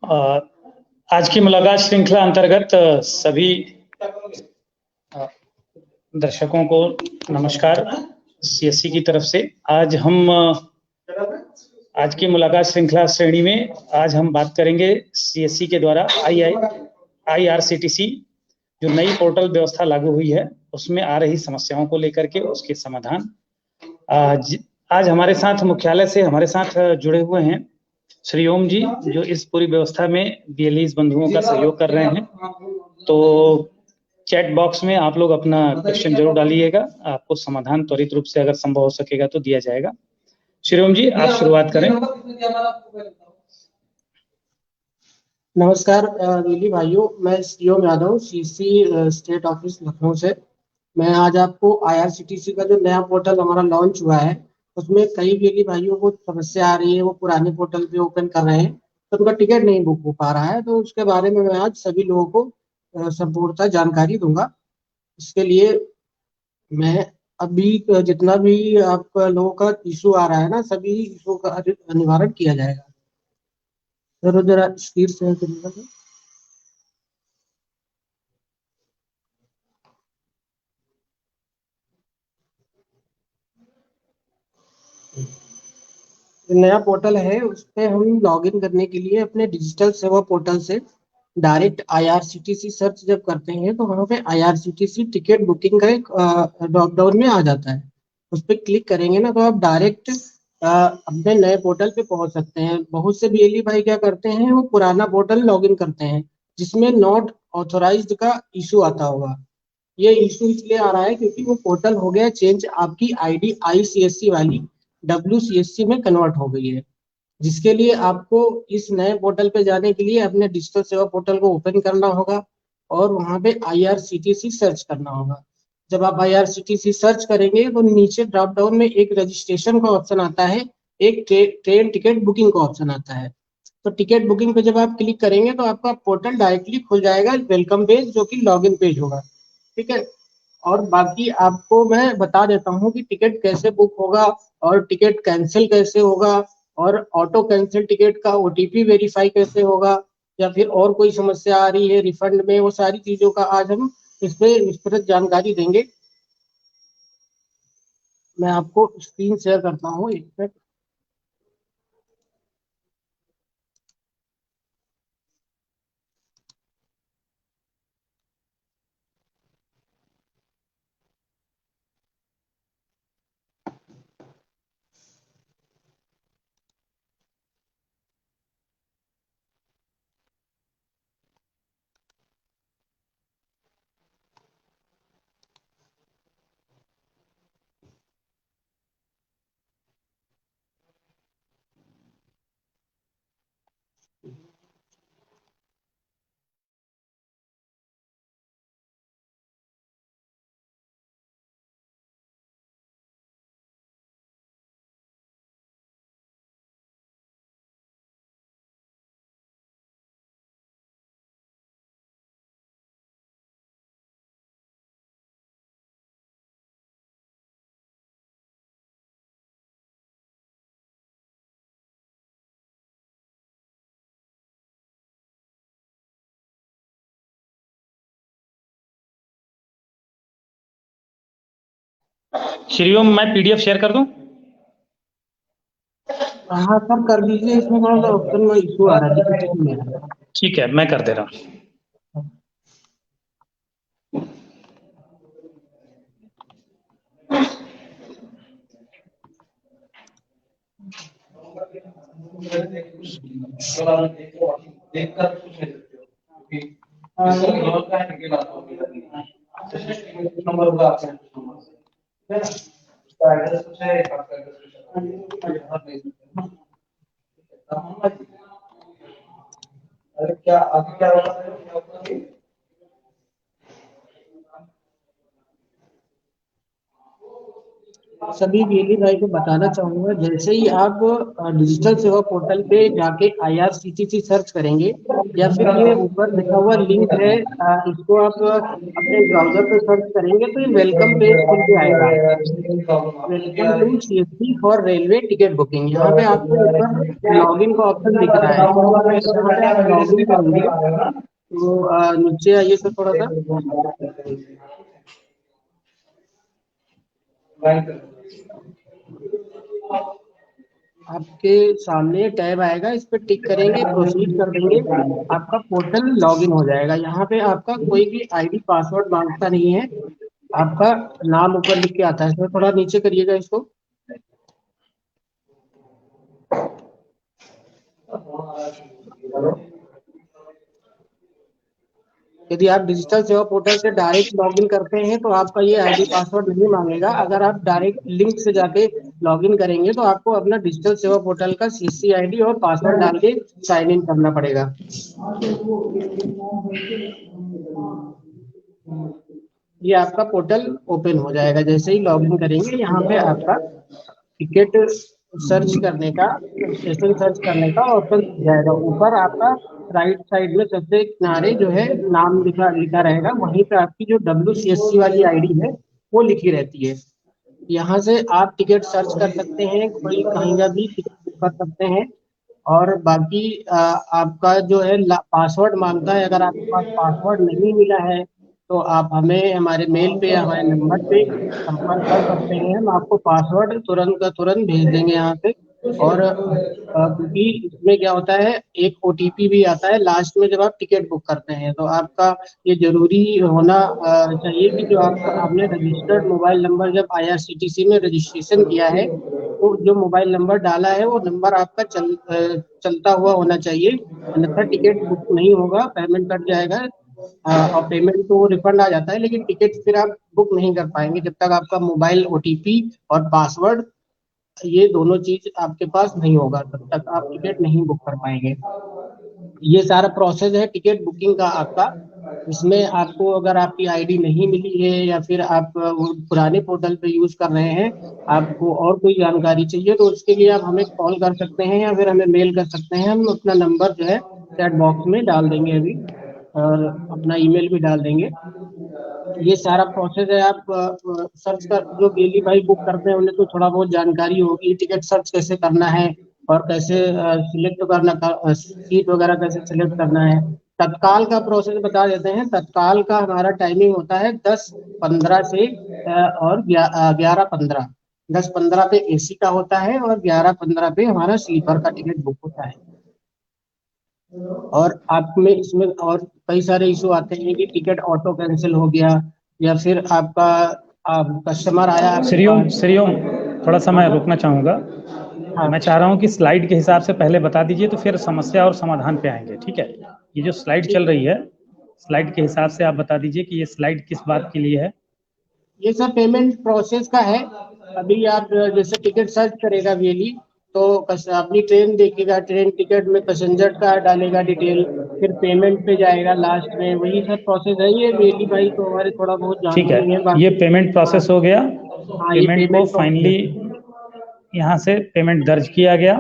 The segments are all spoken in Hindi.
अ, आज की मुलाकात श्रृंखला अंतर्गत सभी दर्शकों को नमस्कार सीएससी की तरफ से। आज की मुलाकात श्रृंखला श्रेणी में आज हम बात करेंगे सीएससी के द्वारा आईआरसीटीसी जो नई पोर्टल व्यवस्था लागू हुई है उसमें आ रही समस्याओं को लेकर के उसके समाधान। आज हमारे साथ मुख्यालय से हमारे साथ जुड़े हुए हैं श्री ओम जी, जो इस पूरी व्यवस्था में बीएलईज बंधुओं का सहयोग कर रहे हैं। तो चैट बॉक्स में आप लोग अपना क्वेश्चन जरूर डालिएगा, आपको समाधान त्वरित रूप से अगर संभव हो सकेगा तो दिया जाएगा। श्री ओम जी, आप शुरुआत करें। नमस्कार नीली भाइयों, मैं Om Yadav CC state office Lucknow से। मैं आज आपको आईआरसीटीसी का जो नया पोर्टल हमारा लॉन्च हुआ है उसमें कई नीली भाइयों को समस्या आ रही है। वो पुराने पोर्टल पे ओपन कर रहे हैं तो उनका टिकट नहीं बुक हो पा रहा है, तो उसके बारे में मैं आज सभी लोगों को संपूर्णतः जानकारी दूंगा। इसके लिए मैं अभी जितना भी आप लोगों का इशू आ रहा है ना, सभी इशू का निवारण किया जाएगा। जरा स्पीड शेयर करिएगा सर। नया पोर्टल है उस पे हम लॉगिन करने के लिए अपने डिजिटल सेवा पोर्टल से डायरेक्ट आईआरसीटीसी सर्च जब करते हैं तो वहाँ पे आईआरसीटीसी टिकट बुकिंग का एक ड्रॉप डाउन में आ जाता है। उस पर क्लिक करेंगे ना तो आप डायरेक्ट अपने नए पोर्टल पे पहुंच सकते हैं। बहुत से बीएलई भाई क्या करते हैं, वो पुराना पोर्टल लॉगिन करते हैं जिसमें नॉट ऑथोराइज्ड का इशू आता होगा। ये इशू इसलिए आ रहा है क्योंकि वो पोर्टल हो गया चेंज, आपकी आईडी आईसीएससी वाली डब्ल्यूसीएससी में कन्वर्ट हो गई है, जिसके लिए आपको इस नए पोर्टल पे जाने के लिए अपने डिजिटल सेवा पोर्टल को ओपन करना होगा और वहां पे आईआरसीटीसी सर्च करना होगा। जब आप आईआरसीटीसी सर्च करेंगे तो नीचे ड्रॉप डाउन में एक रजिस्ट्रेशन का ऑप्शन आता है, एक ट्रेन टिकट बुकिंग का ऑप्शन आता है। तो टिकट बुकिंग पे जब आप क्लिक करेंगे तो आपका पोर्टल डायरेक्टली खुल जाएगा, वेलकम पेज जो कि लॉगिन पेज होगा। ठीक है। और बाकी आपको मैं बता देता हूँ कि टिकट कैसे बुक होगा और टिकट कैंसिल कैसे होगा और ऑटो कैंसिल टिकट का ओटीपी वेरीफाई कैसे होगा, या फिर और कोई समस्या आ रही है रिफंड में, वो सारी चीजों का आज हम इस पे विस्तृत जानकारी देंगे। मैं आपको स्क्रीन शेयर करता हूँ एक मिनट। श्री ओम, मैं पीडीएफ शेयर कर दूं? हाँ सर कर दीजिए, इसमें थोड़ा सा ऑप्शन में इशू आ रहा है, दिक्कत नहीं आ रहा है। ठीक है, मैं कर दे रहा हूँ। सभी वीएलई भाई को बताना चाहूंगा, जैसे ही आप डिजिटल सेवा पोर्टल पे जाके आईआरसीटीसी सर्च करेंगे या फिर ये ऊपर लिखा हुआ लिंक है, इसको आप अपने ब्राउजर पे सर्च करेंगे तो ये वेलकम पेज खुल के आएगा। Welcome to CSC for railway ticket booking, यहाँ पे आपको ऊपर लॉगिन का ऑप्शन दिख रहा है। यहाँ पे आप लॉगिन करेंगे तो नीचे आइए सर थोड़ा सा। आपके सामने टैब आएगा, इस पर टिक करेंगे, प्रोसीड कर देंगे, आपका पोर्टल लॉगिन हो जाएगा। यहाँ पे आपका कोई भी आईडी पासवर्ड मांगता नहीं है, आपका नाम ऊपर लिख के आता है। इसमें थोड़ा नीचे करिएगा इसको। यदि आप डिजिटल सेवा पोर्टल से डायरेक्ट लॉगिन करते हैं तो आपका ये आईडी पासवर्ड नहीं मांगेगा। अगर आप डायरेक्ट लिंक से जाके लॉगिन करेंगे तो आपको अपना डिजिटल सेवा पोर्टल का सीसी आईडी और पासवर्ड डाल के साइन इन करना पड़ेगा। ये आपका पोर्टल ओपन हो जाएगा। जैसे ही लॉगिन करेंगे यहाँ पे आपका टिकट सर्च करने का, स्टेशन सर्च करने का ऑप्शन दिख जाएगा। ऊपर आपका राइट साइड में सबसे किनारे जो है नाम लिखा लिखा रहेगा, वहीं पे आपकी जो WCSC वाली आईडी है वो लिखी रहती है। यहाँ से आप टिकट सर्च कर सकते हैं, कोई कहीं का भी टिकट बुक कर सकते हैं। और बाकी आपका जो है पासवर्ड मांगता है, अगर आपके पास पासवर्ड नहीं मिला है तो आप हमें हमारे मेल पे या हमारे नंबर पे संपर्क कर सकते हैं। हम आपको पासवर्ड तुरंत का तुरंत भेज देंगे यहाँ पे। और क्योंकि इसमें क्या होता है, एक ओटीपी भी आता है लास्ट में जब आप टिकट बुक करते हैं। तो आपका ये जरूरी होना चाहिए कि जो आपने रजिस्टर्ड मोबाइल नंबर जब आईआरसीटीसी में रजिस्ट्रेशन किया है तो जो मोबाइल नंबर डाला है वो नंबर आपका चलता हुआ होना चाहिए, अन्यथा टिकट बुक नहीं होगा, पेमेंट कट जाएगा। और पेमेंट तो रिफंड आ जाता है, लेकिन टिकट फिर आप बुक नहीं कर पाएंगे जब तक आपका मोबाइल ओटीपी और पासवर्ड, ये दोनों चीज आपके पास नहीं होगा तब तक आप टिकट नहीं बुक कर पाएंगे। ये सारा प्रोसेस है टिकट बुकिंग का आपका। इसमें आपको अगर आपकी आईडी नहीं मिली है या फिर आप वो पुराने पोर्टल पे यूज कर रहे हैं, आपको और कोई जानकारी चाहिए तो उसके लिए आप हमें कॉल कर सकते हैं या फिर हमें मेल कर सकते हैं। हम अपना नंबर जो है चैट बॉक्स में डाल देंगे अभी, और अपना ईमेल भी डाल देंगे। ये सारा प्रोसेस है। आप सर्च कर, जो डेली भाई बुक करते हैं उन्हें तो थोड़ा बहुत जानकारी होगी टिकट सर्च कैसे करना है और कैसे सिलेक्ट करना, सीट वगैरह कैसे सिलेक्ट करना है। तत्काल का प्रोसेस बता देते हैं। तत्काल का हमारा टाइमिंग होता है 10:15 से और 11:15। 10:15 पे एसी का होता है और 11:15 पे हमारा स्लीपर का टिकट बुक होता है। और आप में इसमें और कई सारे इशू आते हैं कि टिकट ऑटो कैंसिल हो गया या फिर आपका कस्टमर आया आपके श्रीओम पास। श्रीओम, थोड़ा सा मैं रुकना चाहूँगा। हाँ मैं चाह रहा हूँ कि स्लाइड के हिसाब से पहले बता दीजिए तो फिर समस्या और समाधान पे आएंगे, ठीक है? ये जो स्लाइड चल ठीक है। रही है, स्लाइड के हिसाब से आप बता दीजिए कि ये स्लाइड किस बात के लिए है। ये सब पेमेंट प्रोसेस का है। अभी आप जैसे टिकट सर्च करेगा वीएलई तो अपनी ट्रेन देखेगा, ट्रेन टिकट में पैसेंजर का डालेगा डिटेल, फिर पेमेंट पे जाएगा लास्ट में, वही सब प्रोसेस है। ये वीएलई भाई तो हमारे थोड़ा बहुत ठीक जानते है, ही हैं ये बाकी। पेमेंट हाँ प्रोसेस हो गया। हाँ, ये पेमेंट को पेमेंट प्रोसेस फाइनली है। यहाँ से पेमेंट दर्ज किया गया।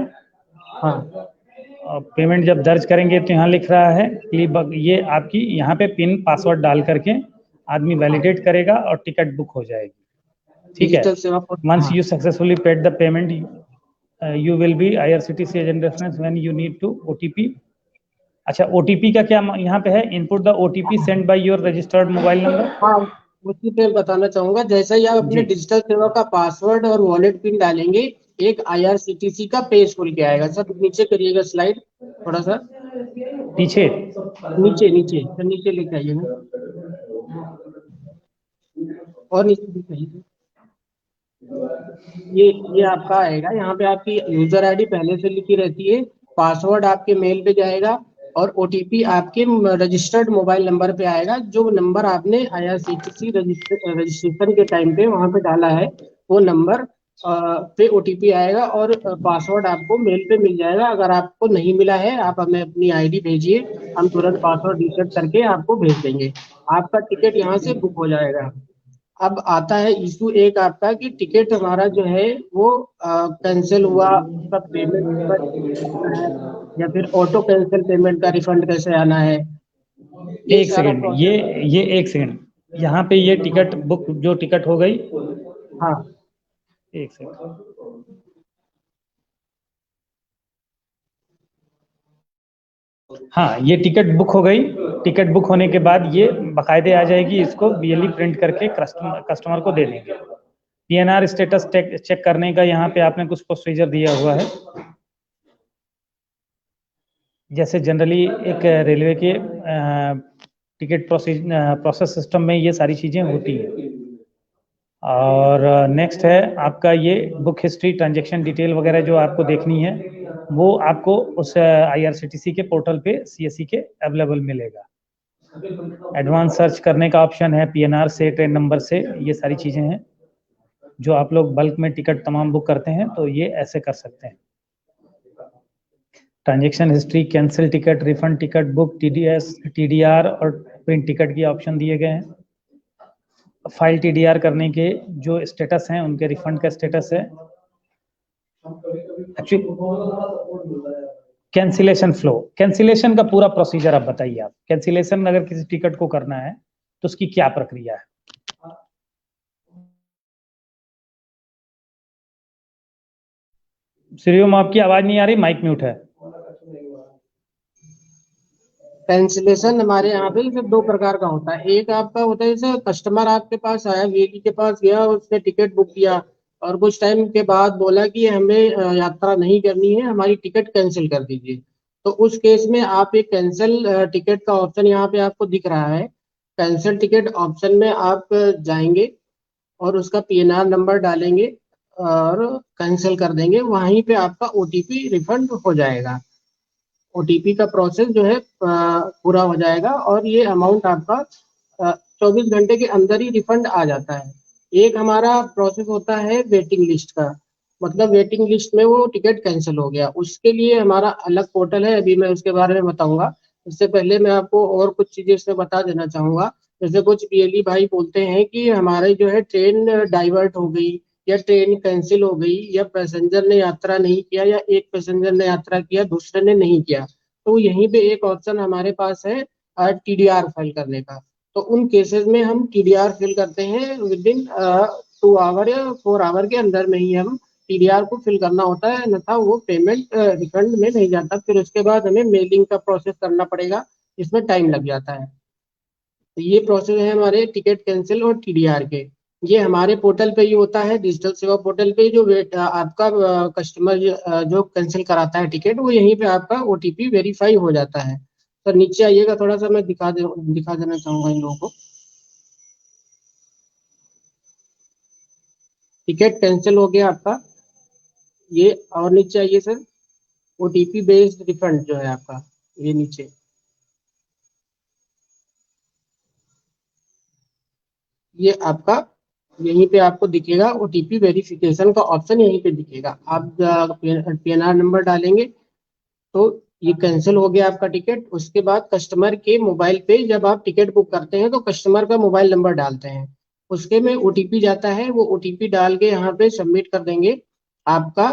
हाँ और पेमेंट जब दर्ज करेंगे तो यहाँ लिख रहा है कि ये आपकी यहाँ पे पिन पासवर्ड डाल करके आदमी हाँ, वैलिडेट करेगा और टिकट बुक हो जाएगी, ठीक है? डिजिटल सेवा वंस हाँ। You successfully paid the payment, you will be IRCTC agent reference when you need to OTP। अच्छा, OTP का क्या यहाँ पे है? Input the OTP send by your registered mobile number. हाँ, उसी पे बताना चाहूंगा। जैसे ही आप अपने जी, डिजिटल सेवा का पासवर्ड और वॉलेट पिन डालेंगे, एक आईआरसीटीसी का पेज खुल के आएगा। सर नीचे करिएगा स्लाइड थोड़ा सा, पीछे। नीचे नीचे सर, नीचे लेके आइएगा और नीचे लेके आइएगा। ये ये आपका आएगा। यहाँ पे आपकी यूजर आईडी पहले से लिखी रहती है, पासवर्ड आपके मेल पे जाएगा और ओटीपी आपके रजिस्टर्ड मोबाइल नंबर पे आएगा। जो नंबर आपने आईआरसीटीसी रजिस्ट्रेशन के टाइम पे वहां पे डाला है वो नंबर पे ओटीपी आएगा और पासवर्ड आपको मेल पे मिल जाएगा। अगर आपको नहीं मिला है आप हमें अपनी आईडी भेजिए, हम तुरंत पासवर्ड रीसेट करके आपको भेज देंगे। आपका टिकट यहाँ से बुक हो जाएगा। अब आता है इशू एक आपका कि टिकट हमारा जो है वो कैंसिल हुआ, उसका पेमेंट करना है, या फिर ऑटो कैंसिल पेमेंट का रिफंड कैसे आना है, ये एक सारा सेकंड, प्रोसेस। ये एक सेकंड, यहाँ पे ये टिकट बुक जो टिकट हो गई, हाँ एक सेकंड, हाँ ये टिकट बुक हो गई। टिकट बुक होने के बाद ये बाकायदे आ जाएगी, इसको बीएलई प्रिंट करके कस्टमर को दे देंगे। पीएनआर स्टेटस चेक करने का यहाँ पे आपने कुछ प्रोसीजर दिया हुआ है, जैसे जनरली एक रेलवे के टिकट प्रोसेस सिस्टम में ये सारी चीजें होती हैं। और नेक्स्ट है आपका ये बुक हिस्ट्री, ट्रांजैक्शन डिटेल वगैरह जो आपको देखनी है, वो आपको उस आईआरसीटीसी के पोर्टल पे सीएससी के अवेलेबल मिलेगा। एडवांस सर्च करने का ऑप्शन है पीएनआर से, ट्रेन नंबर से, ये सारी चीजें हैं जो आप लोग बल्क में टिकट तमाम बुक करते हैं तो ये ऐसे कर सकते हैं। Transaction history, cancel ticket, refund ticket, book, TDS, TDR और प्रिंट टिकट की ऑप्शन दिए गए हैं। फाइल टीडीआर करने के जो स्टेटस हैं, उनके रिफंड का स्टेटस है। एक्चुअली कैंसिलेशन फ्लो, कैंसिलेशन का पूरा प्रोसीजर आप बताइए। आप कैंसिलेशन अगर किसी टिकट को करना है तो उसकी क्या प्रक्रिया है? श्रीओम आपकी आवाज नहीं आ रही, माइक म्यूट है। कैंसिलेशन हमारे यहाँ पे सिर्फ दो प्रकार का होता है। एक आपका होता है जैसे कस्टमर आपके पास आया, वीआईपी के पास गया, उसने टिकट बुक किया और कुछ टाइम के बाद बोला कि हमें यात्रा नहीं करनी है, हमारी टिकट कैंसिल कर दीजिए। तो उस केस में आप एक कैंसिल टिकट का ऑप्शन यहाँ पे आपको दिख रहा है। कैंसिल टिकट ऑप्शन में आप जाएंगे और उसका पीएनआर नंबर डालेंगे और कैंसिल कर देंगे, वहीं पे आपका ओटीपी रिफंड हो जाएगा। ओटीपी का प्रोसेस जो है पूरा हो जाएगा और ये अमाउंट आपका 24 घंटे के अंदर ही रिफंड आ जाता है। एक हमारा प्रोसेस होता है वेटिंग लिस्ट का, मतलब वेटिंग लिस्ट में वो टिकट कैंसिल हो गया, उसके लिए हमारा अलग पोर्टल है, अभी मैं उसके बारे में बताऊंगा। इससे पहले मैं आपको और कुछ चीजें इसमें बता देना चाहूंगा। जैसे कुछ बीएलई भाई बोलते हैं कि हमारे जो है ट्रेन डाइवर्ट हो गई, या ट्रेन कैंसिल हो गई, या पैसेंजर ने यात्रा नहीं किया, या एक पैसेंजर ने यात्रा किया दूसरे ने नहीं किया। तो यहीं पे एक ऑप्शन हमारे पास है टीडीआर फाइल करने का। तो उन केसेस में हम टीडीआर फिल करते हैं विद इन 2 आवर या 4 आवर के अंदर में ही हम टीडीआर को फिल करना होता है, अन्यथा वो पेमेंट रिफंड में नहीं जाता। फिर उसके बाद हमें मेलिंग का प्रोसेस करना पड़ेगा, इसमें टाइम लग जाता है। तो ये प्रोसेस है हमारे टिकट कैंसिल और टीडीआर के। ये हमारे पोर्टल पे ही होता है, डिजिटल सेवा पोर्टल पे। जो आपका कस्टमर जो कैंसिल कराता है टिकट, वो यहीं पे आपका ओटीपी वेरीफाई हो जाता है। तो नीचे आइएगा थोड़ा सा, मैं दिखा देना चाहूंगा इन लोगों को। टिकट कैंसिल हो गया आपका ये, और नीचे आइए सर, ओटीपी बेस्ड रिफंड जो है आपका, ये नीचे ये आपका, यहीं पे आपको दिखेगा ओटीपी वेरिफिकेशन का ऑप्शन, यहीं पे दिखेगा। आप पीएनआर नंबर डालेंगे तो ये कैंसिल हो गया आपका टिकट। उसके बाद कस्टमर के मोबाइल पे जब आप टिकट बुक करते हैं तो कस्टमर का मोबाइल नंबर डालते हैं, उसके में ओटीपी जाता है, वो ओटीपी डाल के यहाँ पे सबमिट कर देंगे, आपका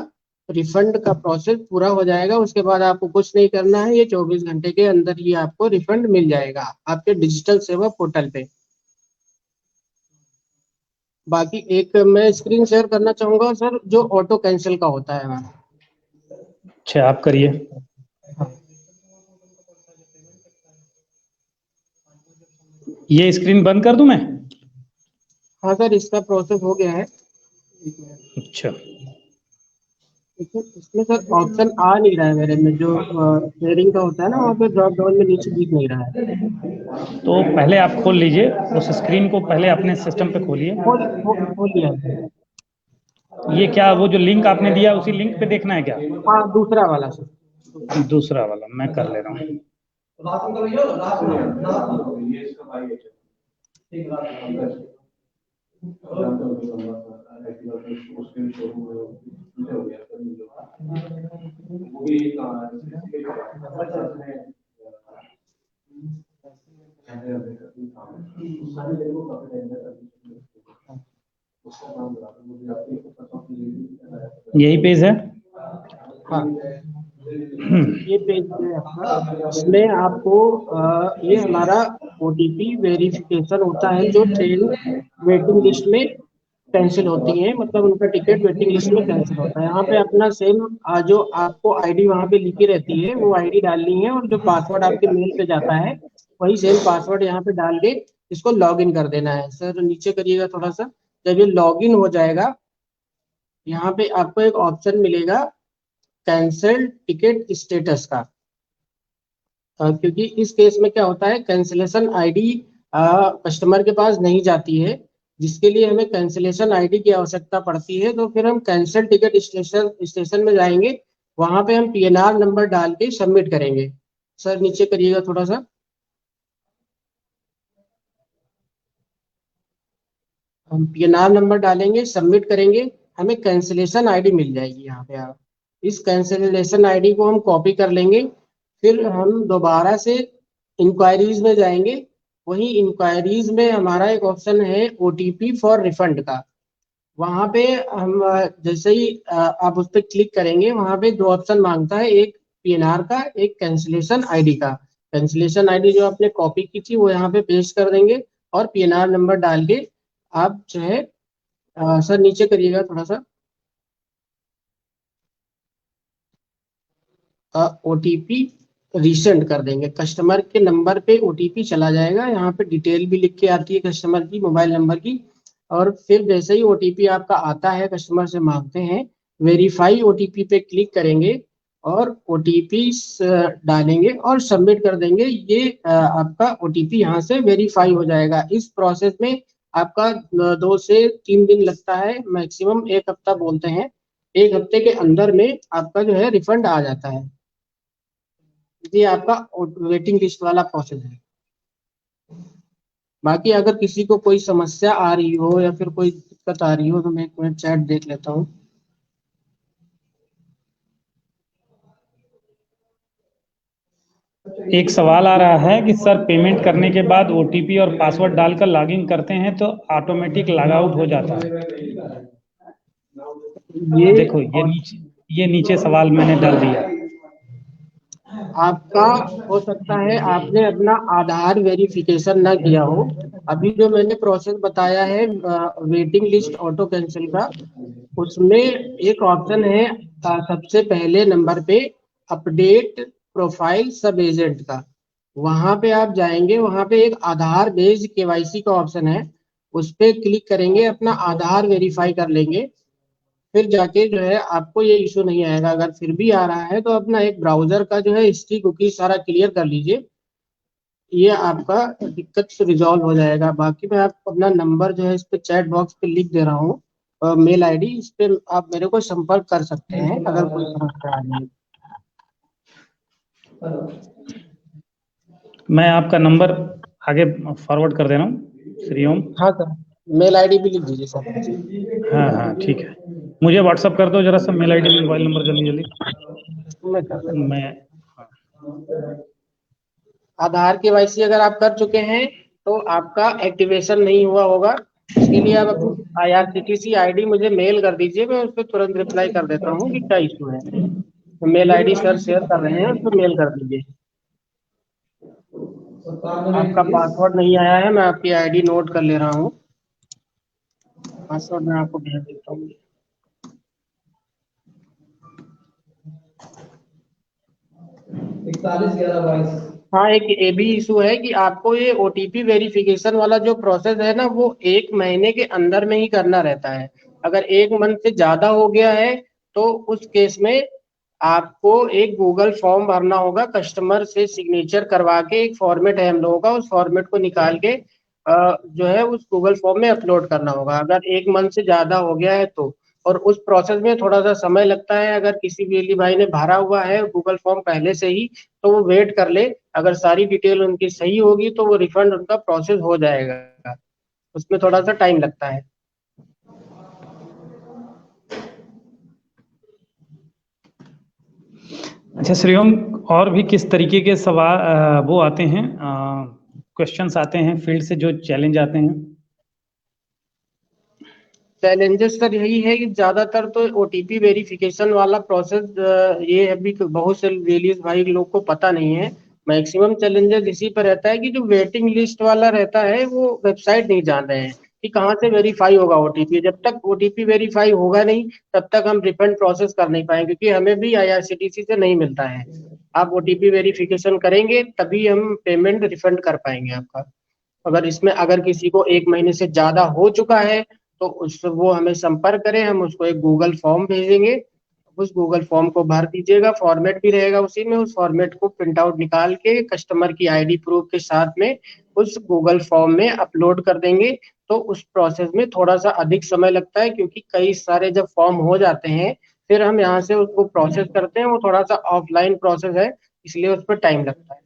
रिफंड का प्रोसेस पूरा हो जाएगा। उसके बाद आपको कुछ नहीं करना है, ये 24 घंटे के अंदर ही आपको रिफंड मिल जाएगा आपके डिजिटल सेवा पोर्टल पे। बाकी एक मैं स्क्रीन शेयर करना चाहूंगा सर, जो ऑटो कैंसिल का होता है हमारा। अच्छा, आप करिए। ये स्क्रीन बंद कर दूं मैं? हाँ सर, इसका प्रोसेस हो गया है। अच्छा, इसमें सर ऑप्शन आ नहीं रहा है मेरे में, जो शेयरिंग का होता है ना, वहाँ पे ड्रॉप डाउन में नीचे दिख नहीं रहा है। तो पहले आप खोल लीजिए उस स्क्रीन को, पहले अपने सिस्टम पे खोलिए। खोल लिया है सर। ये क्या, वो जो लिंक आपने दिया उसी लिंक पे देखना है क्या? हाँ, दूसरा वाला सर। दूसरा वाला मैं कर ले रहा हूँ। यही पेज है। हाँ, ये पेज है आपका। इसमें आपको ये हमारा ओटीपी वेरिफिकेशन होता है जो ट्रेन वेटिंग लिस्ट में कैंसिल होती है, मतलब उनका टिकट वेटिंग लिस्ट में कैंसिल होता है। यहाँ पे अपना सेम जो आपको आईडी वहाँ पे लिखी रहती है वो आईडी डालनी है, और जो पासवर्ड आपके मेल पे जाता है वही सेम पासवर्ड यहाँ पे डाल के इसको लॉग इन कर देना है। सर नीचे करिएगा थोड़ा सा। जब ये लॉग इन हो जाएगा, यहाँ पे आपको एक ऑप्शन मिलेगा कैंसल टिकट स्टेटस का। क्योंकि इस केस में क्या होता है, कैंसिलेशन आईडी कस्टमर के पास नहीं जाती है, जिसके लिए हमें कैंसिलेशन आईडी की आवश्यकता पड़ती है। तो फिर हम कैंसल टिकट स्टेशन में जाएंगे, वहां पे हम पीएनआर नंबर डाल के सबमिट करेंगे। सर नीचे करिएगा थोड़ा सा। हम पीएनआर नंबर डालेंगे, सबमिट करेंगे, हमें कैंसिलेशन आईडी मिल जाएगी। यहाँ पे आप इस कैंसिलेशन आईडी को हम कॉपी कर लेंगे, फिर हम दोबारा से इंक्वायरीज में जाएंगे। वही इंक्वायरीज में हमारा एक ऑप्शन है ओटीपी फॉर रिफंड का। वहां पे हम जैसे ही आप उस पर क्लिक करेंगे, वहां पे दो ऑप्शन मांगता है, एक पीएनआर का, एक कैंसिलेशन आईडी का। कैंसिलेशन आईडी जो आपने कॉपी की थी वो यहाँ पे पेस्ट कर देंगे, और पीएनआर नंबर डाल के आप जो है सर नीचे करिएगा थोड़ा सा। ओटीपी रीसेंड कर देंगे, कस्टमर के नंबर पे ओटीपी चला जाएगा। यहाँ पे डिटेल भी लिख के आती है कस्टमर की, मोबाइल नंबर की। और फिर जैसे ही ओटीपी आपका आता है, कस्टमर से मांगते हैं, वेरीफाई ओटीपी पे क्लिक करेंगे और ओटीपी डालेंगे और सबमिट कर देंगे। ये आपका ओटीपी यहाँ से वेरीफाई हो जाएगा। इस प्रोसेस में आपका 2 से 3 दिन लगता है, मैक्सिमम 1 हफ्ता बोलते हैं। 1 हफ्ते के अंदर में आपका जो है रिफंड आ जाता है। ये आपका वेटिंग लिस्ट वाला प्रोसेस है। बाकी अगर किसी को कोई समस्या आ रही हो या फिर कोई दिक्कत आ रही हो तो मैं एक मिनट चैट देख लेता हूँ। एक सवाल आ रहा है कि सर पेमेंट करने के बाद ओटीपी और पासवर्ड डालकर लॉगिन करते हैं तो ऑटोमेटिक लॉग आउट हो जाता है। ये देखो ये नीचे सवाल मैंने डाल दिया। आपका हो सकता है आपने अपना आधार वेरिफिकेशन ना किया हो। अभी जो मैंने प्रोसेस बताया है वेटिंग लिस्ट ऑटो कैंसिल का, उसमें एक ऑप्शन है सबसे पहले नंबर पे अपडेट प्रोफाइल सब एजेंट का। वहां पे आप जाएंगे, वहां पे एक आधार बेस्ड केवाईसी का ऑप्शन है, उस पर क्लिक करेंगे, अपना आधार वेरीफाई कर लेंगे। फिर जाके जो है आपको ये इशू नहीं आएगा। अगर फिर भी आ रहा है तो अपना एक ब्राउजर का जो है हिस्ट्री कुकीज सारा क्लियर कर लीजिए, ये आपका दिक्कत से रिजॉल्व हो जाएगा। बाकी मैं आपको अपना नंबर जो है इस पे चैट बॉक्स पे लिख दे रहा हूँ, मेल आईडी, इस पे आप मेरे को संपर्क कर सकते हैं अगर कोई समस्या आ रही है। मैं आपका नंबर आगे फॉरवर्ड कर दे रहा हूँ श्री ओम। हाँ सर, मेल आईडी भी लिख दीजिए सर। हाँ हाँ ठीक है, मुझे व्हाट्सअप कर दो जरा सा मेल आईडी मोबाइल नंबर जल्दी जल्दी। मैं कर देता हूँ। मैं आधार केवाईसी अगर आप कर चुके हैं तो आपका एक्टिवेशन नहीं हुआ होगा। इसके लिए आप अपनी IRCTC आईडी मुझे मेल कर दीजिए, मैं उस पर तुरंत रिप्लाई कर देता हूँ कि क्या इशू है। तो मेल आईडी सर शेयर कर रहे हैं, उस पर मेल कर दीजिए। आपका पासवर्ड नहीं आया है, मैं आपकी आईडी नोट कर ले रहा हूँ। पासवर्ड मैं आपको भेज देता हूँ। हाँ, एक ये भी इशू है कि आपको ये ओटीपी वेरिफिकेशन वाला जो प्रोसेस है ना, वो 1 महीने के अंदर में ही करना रहता है। अगर 1 मंथ से ज्यादा हो गया है तो उस केस में आपको एक गूगल फॉर्म भरना होगा, कस्टमर से सिग्नेचर करवा के। एक फॉर्मेट है हम लोगों का, उस फॉर्मेट को निकाल के जो है उस गूगल फॉर्म में अपलोड करना होगा, अगर 1 मंथ से ज्यादा हो गया है तो। और उस प्रोसेस में थोड़ा सा समय लगता है। अगर किसी बिजली भाई ने भरा हुआ है गूगल फॉर्म पहले से ही तो वो वेट कर ले, अगर सारी डिटेल उनकी सही होगी तो वो रिफंड उनका प्रोसेस हो जाएगा। उसमें थोड़ा सा टाइम लगता है। अच्छा श्री ओम, और भी किस तरीके के सवाल वो आते हैं, क्वेश्चंस आते हैं फील्ड से जो चैलेंज आते हैं? चैलेंजेस सर यही है कि ज्यादातर तो ओटीपी वेरिफिकेशन वाला प्रोसेस ये अभी बहुत से रिलीज भाई लोग को पता नहीं है। मैक्सिमम चैलेंजेस इसी पर रहता है कि जो वेटिंग लिस्ट वाला रहता है वो वेबसाइट नहीं जान रहे हैं कि कहाँ से वेरीफाई होगा ओटीपी। जब तक ओटीपी वेरीफाई होगा नहीं तब तक हम रिफंड प्रोसेस कर नहीं पाएंगे, क्योंकि हमें भी आईआरसीटीसी से नहीं मिलता है। आप ओटीपी वेरिफिकेशन करेंगे तभी हम पेमेंट रिफंड कर पाएंगे आपका। अगर किसी को 1 महीने से ज्यादा हो चुका है तो उस वो हमें संपर्क करें, हम उसको एक गूगल फॉर्म भेजेंगे। उस गूगल फॉर्म को भर दीजिएगा, फॉर्मेट भी रहेगा उसी में। उस फॉर्मेट को प्रिंट आउट निकाल के कस्टमर की आईडी प्रूफ के साथ में उस गूगल फॉर्म में अपलोड कर देंगे। तो उस प्रोसेस में थोड़ा सा अधिक समय लगता है, क्योंकि कई सारे जब फॉर्म हो जाते हैं फिर हम यहाँ से उसको प्रोसेस करते हैं। वो थोड़ा सा ऑफलाइन प्रोसेस है, इसलिए उस पर टाइम लगता है।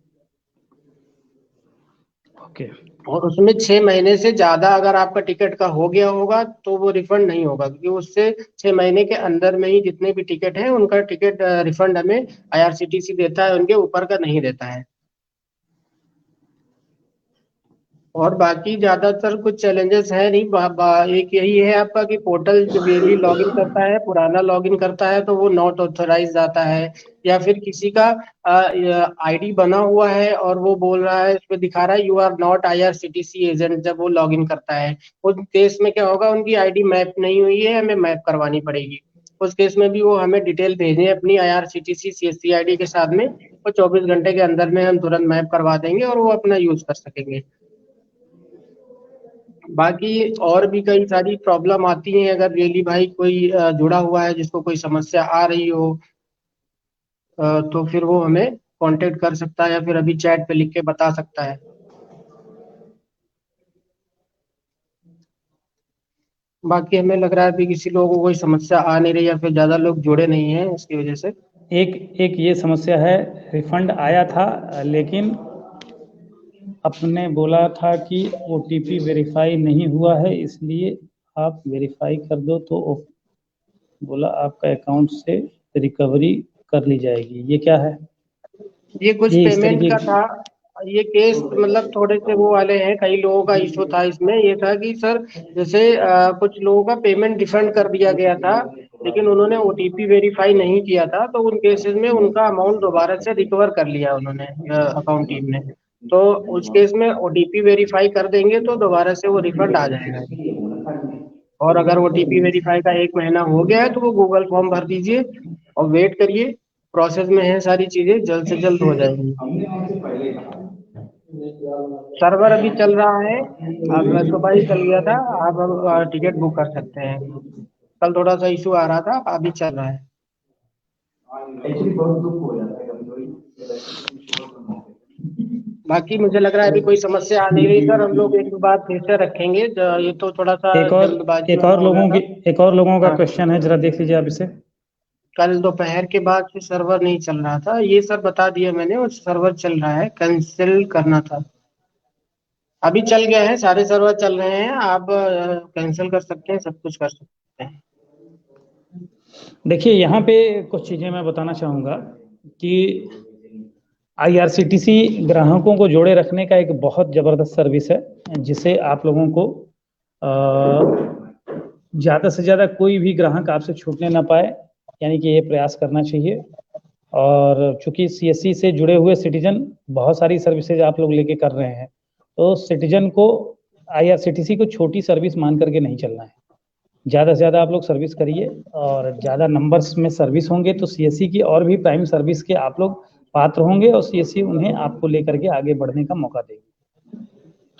ओके। और उसमें 6 महीने से ज्यादा अगर आपका टिकट का हो गया होगा तो वो रिफंड नहीं होगा, क्योंकि उससे 6 महीने के अंदर में ही जितने भी टिकट हैं उनका टिकट रिफंड हमें आईआरसीटीसी देता है, उनके ऊपर का नहीं देता है। और बाकी ज्यादातर कुछ चैलेंजेस है नहीं। एक यही है आपका कि पोर्टल जब भी लॉगिन करता है, पुराना लॉगिन करता है तो वो नॉट ऑथराइज आता है। या फिर किसी का आईडी बना हुआ है और वो बोल रहा है, उस पर दिखा रहा है you are not IRCTC agent, जब वो लॉगिन करता है। उस केस में क्या होगा, उनकी आईडी मैप नहीं हुई है, हमें मैप करवानी पड़ेगी। उस केस में भी वो हमें डिटेल भेजें अपनी आईआरसीटीसी सीएससी आईडी के साथ में, वो 24 घंटे के अंदर में हम तुरंत मैप करवा देंगे और वो अपना यूज कर सकेंगे। बाकी और भी कई सारी प्रॉब्लम आती हैं। अगर रियली भाई कोई जुड़ा हुआ है जिसको कोई समस्या आ रही हो तो फिर वो हमें कांटेक्ट कर सकता है या फिर अभी चैट पे लिख के बता सकता है। बाकी हमें लग रहा है अभी किसी लोगों को कोई समस्या आ नहीं रही या फिर ज्यादा लोग जुड़े नहीं हैं इसकी वजह से। एक एक ये समस्या है, रिफंड आया था लेकिन आपने बोला था कि ओटीपी वेरीफाई नहीं हुआ है, इसलिए आप वेरीफाई कर दो, तो बोला आपका अकाउंट से रिकवरी कर ली जाएगी। ये क्या है? ये कुछ ये इस पेमेंट तरीके का था। ये केस मतलब थोड़े से वो वाले हैं, कई लोगों का इशू था इसमें। ये था कि सर जैसे कुछ लोगों का पेमेंट रिफंड कर दिया गया था लेकिन उन्होंने ओटीपी वेरीफाई नहीं किया था, तो उन केसेस में उनका अमाउंट दोबारा से रिकवर कर लिया उन्होंने, अकाउंट टीम ने। तो उस केस में ओटीपी वेरीफाई कर देंगे तो दोबारा से वो रिफंड आ जाएगा। और अगर ओटीपी वेरीफाई का 1 महीना हो गया है तो वो गूगल फॉर्म भर दीजिए और वेट करिए। प्रोसेस में है, सारी चीजें जल्द से जल्द हो जाएंगी। सर्वर अभी चल रहा है, अब सुबह ही चल गया था। आप अब टिकट बुक कर सकते हैं। कल थोड़ा सा इशू आ रहा था, अभी चल रहा है। बाकी मुझे लग रहा है अभी कोई समस्या आ नहीं रही सर। हम लोग एक बात फिर से रखेंगे, ये तो थोड़ा सा एक और जल्दबाजी एक वाला और हो गया लोगों की था। एक और लोगों का हाँ, क्वेश्चन है, जरा देख लीजिए आप इसे। कल दोपहर के बाद से सर्वर नहीं चल रहा था, ये सर बता दिया मैंने। और सर्वर चल रहा है, कैंसिल करना था। अभी चल गए हैं, सारे सर्वर चल रहे हैं। आप कैंसिल कर सकते हैं, सब कुछ कर सकते हैं। देखिए, यहाँ पे कुछ चीजें मैं बताना चाहूंगा कि आईआरसीटीसी ग्राहकों को जोड़े रखने का एक बहुत जबरदस्त सर्विस है, जिसे आप लोगों को ज़्यादा से ज़्यादा कोई भी ग्राहक आपसे छूटने ना पाए, यानी कि ये प्रयास करना चाहिए। और चूंकि सीएससी से जुड़े हुए सिटीजन बहुत सारी सर्विसेज आप लोग लेके कर रहे हैं, तो सिटीजन को आईआरसीटीसी को छोटी सर्विस मान करके नहीं चलना है। ज़्यादा से ज़्यादा आप लोग सर्विस करिए, और ज़्यादा नंबर्स में सर्विस होंगे तो सीएससी की और भी प्राइम सर्विस के आप लोग पात्र होंगे, और सीएससी उन्हें आपको लेकर के आगे बढ़ने का मौका देगी।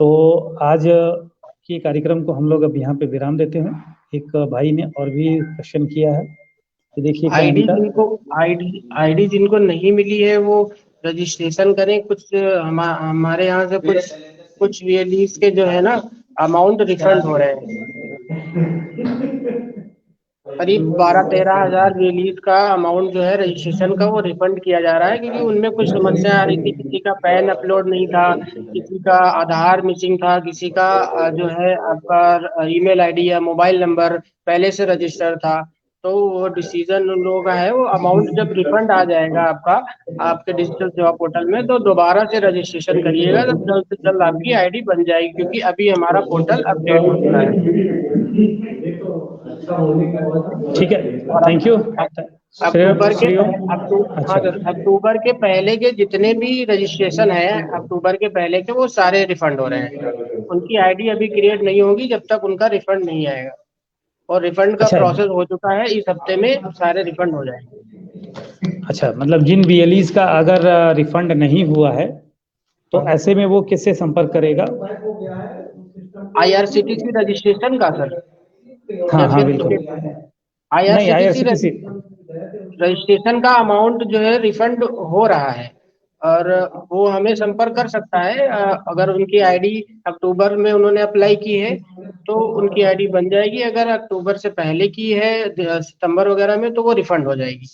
तो आज के कार्यक्रम को हम लोग अब यहाँ पे विराम देते हैं। एक भाई ने और भी क्वेश्चन किया है, तो देखिए क्या आईडी इनका। जिनको आईडी जिनको नहीं मिली है वो रजिस्ट्रेशन करें। कुछ हमारे यहाँ से कुछ कुछ वीएलईस के जो है ना अमाउंट रिफंड हो रहे हैं। करीब 12-13 हजार रिलीज का अमाउंट जो है रजिस्ट्रेशन का वो रिफंड किया जा रहा है, क्योंकि उनमें कुछ समस्या आ रही थी। किसी का पैन अपलोड नहीं था, किसी का आधार मिसिंग था, किसी का जो है आपका ईमेल आईडी या मोबाइल नंबर पहले से रजिस्टर था। तो वो डिसीजन उन लोगों का है। वो अमाउंट जब रिफंड आ जाएगा आपका आपके डिजिटल सेवा पोर्टल में, तो दोबारा से रजिस्ट्रेशन करिएगा, तो जल्द से जल्द आपकी आईडी बन जाएगी, क्योंकि अभी हमारा पोर्टल अपडेट हो चुका है। ठीक है, थैंक यू। अक्टूबर के अच्छा। हाँ सर, अक्टूबर के पहले के जितने भी रजिस्ट्रेशन है अक्टूबर के पहले के, वो सारे रिफंड हो रहे हैं। उनकी आईडी अभी क्रिएट नहीं होगी जब तक उनका रिफंड नहीं आएगा, और रिफंड का अच्छा, प्रोसेस हो चुका है, इस हफ्ते में सारे रिफंड हो जाएंगे। अच्छा, मतलब जिन बीएलईज का अगर रिफंड नहीं हुआ है तो ऐसे में वो किससे संपर्क करेगा? आईआरसीटीसी रजिस्ट्रेशन का सर, हाँ या हाँ फिर बिल्कुल, नहीं आईआरसीटीसी आईआरसीटीसी। रजिस्ट्रेशन का अमाउंट जो है रिफंड हो रहा है, और वो हमें संपर्क कर सकता है। अगर उनकी आईडी अक्टूबर में उन्होंने अप्लाई की है तो उनकी आईडी बन जाएगी, अगर अक्टूबर से पहले की है सितंबर वगैरह में तो वो रिफंड हो जाएगी।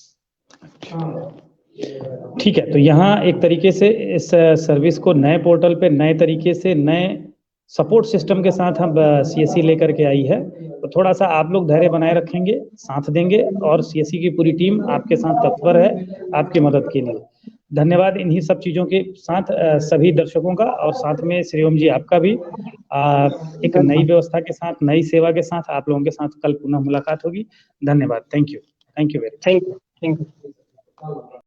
ठीक है, तो यहाँ एक तरीके से इस सर्विस को नए पोर्टल पे नए तरीके से नए सपोर्ट सिस्टम के साथ हम सीएससी लेकर के आई है, तो थोड़ा सा आप लोग धैर्य बनाए रखेंगे, साथ देंगे, और सीएससी की पूरी टीम आपके साथ तत्पर है आपकी मदद के लिए। धन्यवाद इन्हीं सब चीज़ों के साथ सभी दर्शकों का, और साथ में श्रीओम जी आपका भी। एक नई व्यवस्था के साथ, नई सेवा के साथ आप लोगों के साथ कल पुनः मुलाकात होगी। धन्यवाद, thank you, thank you very much. Thank you.